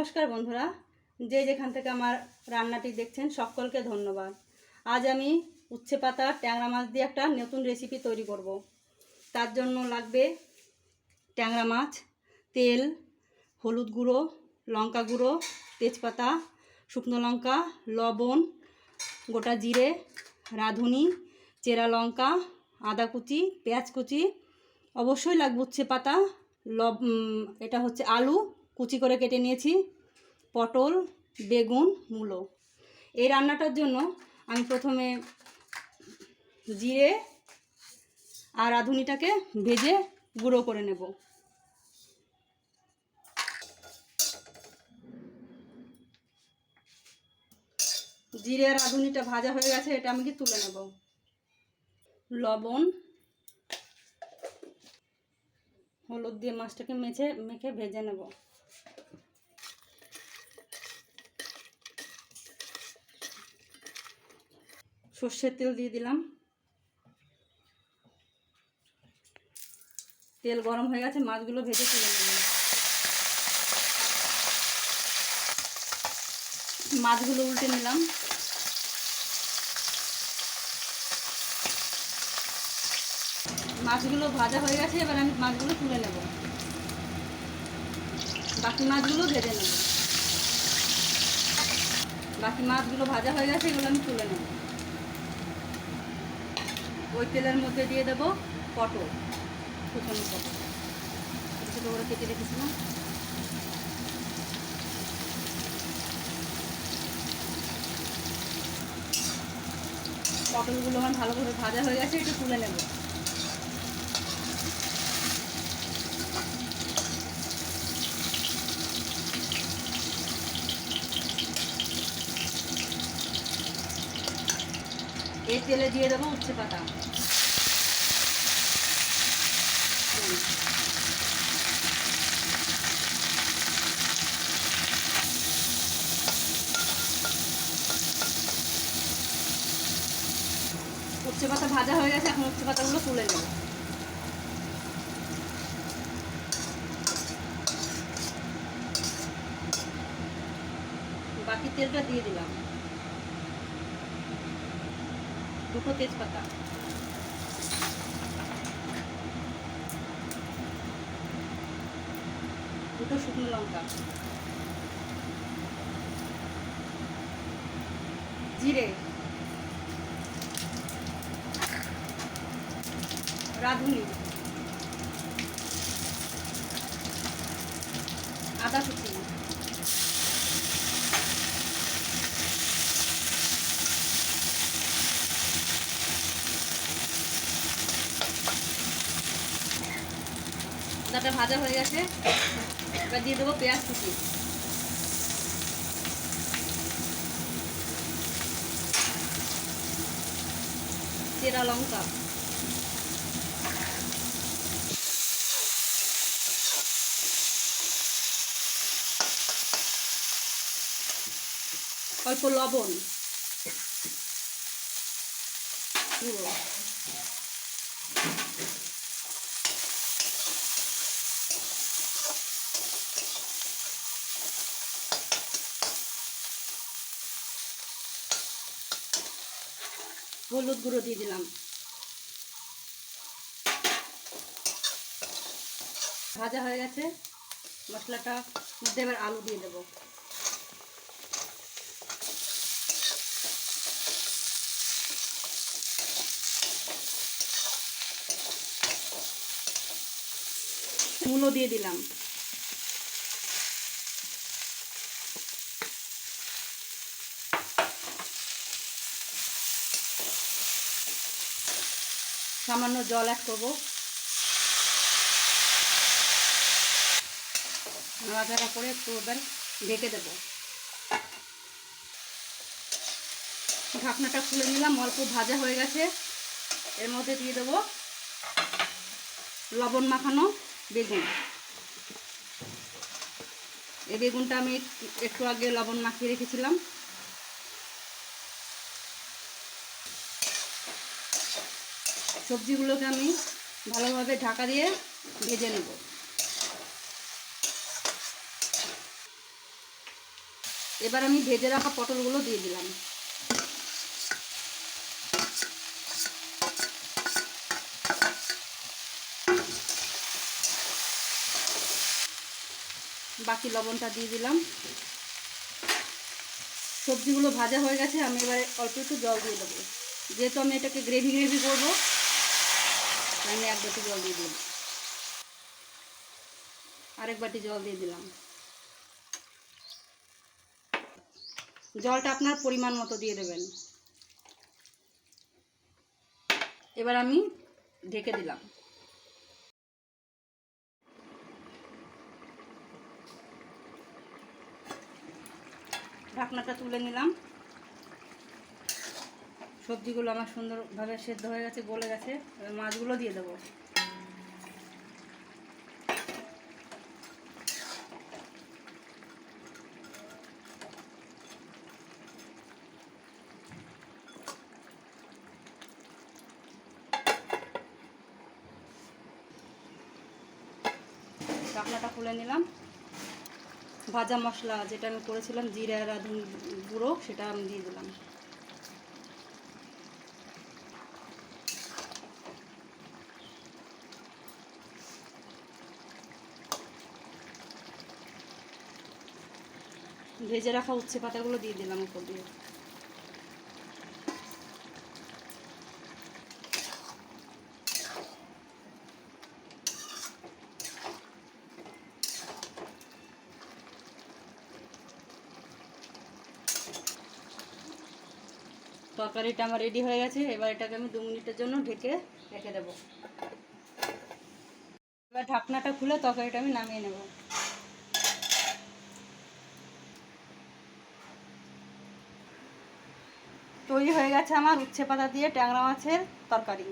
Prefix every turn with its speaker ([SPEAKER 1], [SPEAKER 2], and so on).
[SPEAKER 1] নমস্কার বন্ধুরা, যে যেখান থেকে আমার রান্নাটি দেখছেন সকলকে ধন্যবাদ। আজ আমি উচ্ছে পাতা ট্যাংরা মাছ দিয়ে একটা নতুন রেসিপি তৈরি করব। তার জন্য লাগবে ট্যাংরা মাছ, তেল, হলুদ গুঁড়ো, লঙ্কা গুঁড়ো, তেজপাতা, শুকনো লঙ্কা, লবণ, গোটা জিরে, রাঁধুনি, চেরা লঙ্কা, আদা কুচি, পেঁয়াজ কুচি, অবশ্যই লাগবে উচ্ছে পাতা, এটা হচ্ছে আলু কুচি করে কেটে নিয়েছি, পটল, বেগুন, মূলো। এই রান্নাটার জন্য আমি প্রথমে জিরে আর রাঁধুনিটাকে ভেজে গুঁড়ো করে নেব। জিরে আর রাঁধুনিটা ভাজা হয়ে গেছে, এটা আমি কি তুলে নেব। লবণ, হলুদ দিয়ে মাছটাকে মেখে ভেজে নেব। সর্ষের তেল দিয়ে দিলাম। তেল গরম হয়ে গেছে, মাছগুলো ভেজে তুলে নিলাম। মাছগুলো উল্টে নিলাম। মাছগুলো ভাজা হয়ে গেছে, এবার আমি মাছগুলো তুলে নেব। বাকি মাছগুলো ভেজে নেব। বাকি মাছগুলো ভাজা হয়ে গেছে, এগুলো আমি তুলে নেব। ওই তেলের মধ্যে দিয়ে দেবো পটল, কুচনো পটল ছোটো ছোটো করে কেটে রেখেছিলাম। পটলগুলো আমার ভালোভাবে ভাজা হয়ে গেছে, একটু তুলে নেব। এই তেলে দিয়ে দেবো উচ্ছে পাতা। উচ্ছে পাতা ভাজা হয়ে গেছে, এখন উচ্ছে পাতাগুলো তুলে নেব। বাকি তেলটা দিয়ে দিলাম। দুটো তেজপাতা, দুটো শুকনো লঙ্কা, জিরে, রাঁধুনি, আদা কুচি, আদাটা ভাজা হয়ে গেছে, এবার দিয়ে দেবো পেঁয়াজ কুচি, চেরা লঙ্কা, অল্প লবণ পুরো, হলুদ গুঁড়ো দিয়ে দিলাম। ভাজা হয়ে গেছে, মশলাটা মধ্যে এবার আলু দিয়ে দেবো। মূলো দিয়ে দিলাম। সামান্য জল অ্যাড করবো। নাড়াচাড়া করে একটু এবার ঢেকে দেবো। ঢাকনাটা খুলে নিলাম, অল্প ভাজা হয়ে গেছে। এর মধ্যে দিয়ে দেবো লবণ মাখানো বেগুন। এই বেগুনটা আমি একটু আগে লবণ মাখিয়ে রেখেছিলাম। সবজিগুলোকে আমি ভালোভাবে ঢাকা দিয়ে ভেজে নেব। এবার আমি ভেজে রাখা পটলগুলো দিয়ে দিলাম। বাকি লবণটা দিয়ে দিলাম। সবজিগুলো ভাজা হয়ে গেছে, আমি এবারে অল্প একটু জল দিয়ে দেবো। যেহেতু আমি এটাকে গ্রেভি করবো, আমি 1 বাটি জল দিয়ে দিলাম। আরেক বাটি জল দিয়ে দিলাম। জলটা আপনার পরিমাণ মতো দিয়ে দেবেন। এবার আমি ঢেকে দিলাম। ঢাকনাটা তুলে নিলাম। সবজিগুলো আমার সুন্দরভাবে সেদ্ধ হয়ে গেছে, গলে গেছে। এবার মাছগুলো দিয়ে দেবো। ঢাকনাটা খুলে নিলাম। ভাজা মশলা যেটা আমি করেছিলাম, জিরা রাঁধুনি গুঁড়ো, সেটা আমি দিয়ে দিলাম। ভেজে রাখা উচ্ছে পাতাগুলো দিয়ে দিলাম উপর দিয়ে। তরকারিটা আমার রেডি হয়ে গেছে। এবার এটাকে আমি 2 মিনিটের জন্য ঢেকে রেখে দেবো। এবার ঢাকনাটা খুলে তরকারিটা আমি নামিয়ে নেব। তৈরি হয়ে গেছে আমার উচ্ছে পাতা দিয়ে ট্যাংরা মাছের তরকারি।